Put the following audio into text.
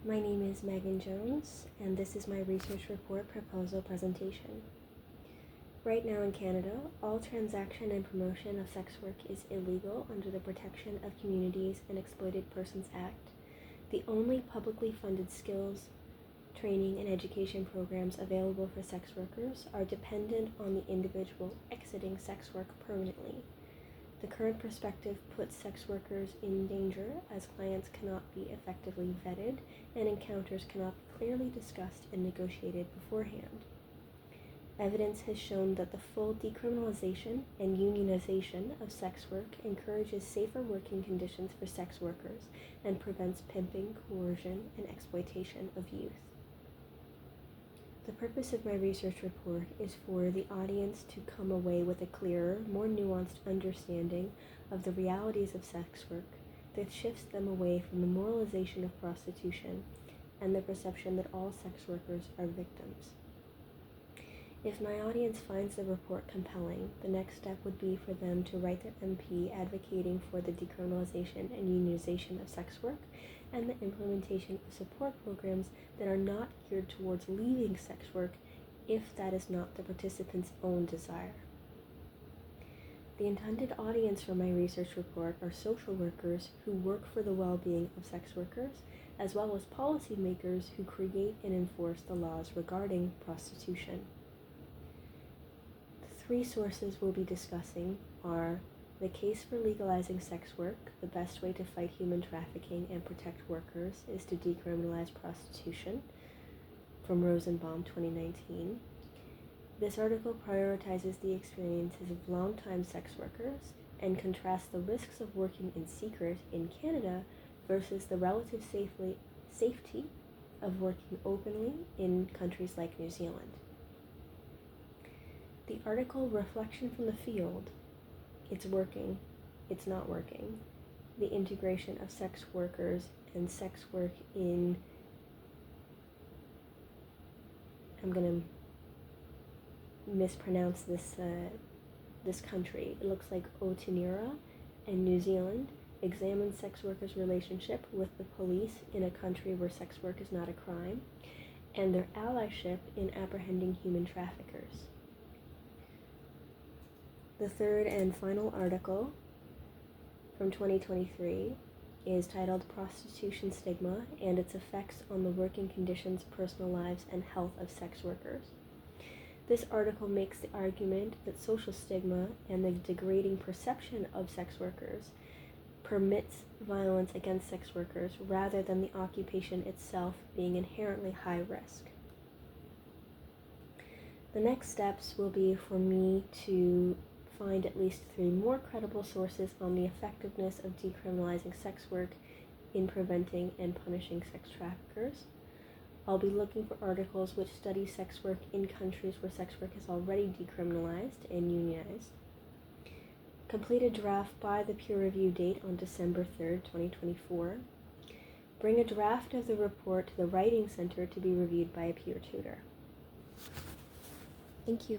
My name is Megan Jones, and this is my research report proposal presentation. Right now in Canada, all transaction and promotion of sex work is illegal under the Protection of Communities and Exploited Persons Act. The only publicly funded skills, training, and education programs available for sex workers are dependent on the individual exiting sex work permanently. The current perspective puts sex workers in danger as clients cannot be effectively vetted and encounters cannot be clearly discussed and negotiated beforehand. Evidence has shown that the full decriminalization and unionization of sex work encourages safer working conditions for sex workers and prevents pimping, coercion, and exploitation of youth. The purpose of my research report is for the audience to come away with a clearer, more nuanced understanding of the realities of sex work that shifts them away from the moralization of prostitution and the perception that all sex workers are victims. If my audience finds the report compelling, the next step would be for them to write their MP advocating for the decriminalization and unionization of sex work and the implementation of support programs that are not geared towards leaving sex work if that is not the participant's own desire. The intended audience for my research report are social workers who work for the well-being of sex workers, as well as policymakers who create and enforce the laws regarding prostitution. The three sources we'll be discussing are The Case for Legalizing Sex Work, the Best Way to Fight Human Trafficking and Protect Workers is to Decriminalize Prostitution, from Rosenbaum, 2019. This article prioritizes the experiences of longtime sex workers and contrasts the risks of working in secret in Canada versus the relative safety of working openly in countries like New Zealand. The article Reflection from the Field, It's Working, It's Not Working, the integration of sex workers and sex work in, I'm going to mispronounce this country. It looks like Aotearoa and New Zealand examines sex workers' relationship with the police in a country where sex work is not a crime, and their allyship in apprehending human traffickers. The third and final article from 2023 is titled Prostitution Stigma and Its Effects on the Working Conditions, Personal Lives, and Health of Sex Workers. This article makes the argument that social stigma and the degrading perception of sex workers permits violence against sex workers rather than the occupation itself being inherently high risk. The next steps will be for me to find at least 3 more credible sources on the effectiveness of decriminalizing sex work in preventing and punishing sex traffickers. I'll be looking for articles which study sex work in countries where sex work is already decriminalized and unionized. Complete a draft by the peer review date on December 3rd, 2024. Bring a draft of the report to the Writing Center to be reviewed by a peer tutor. Thank you.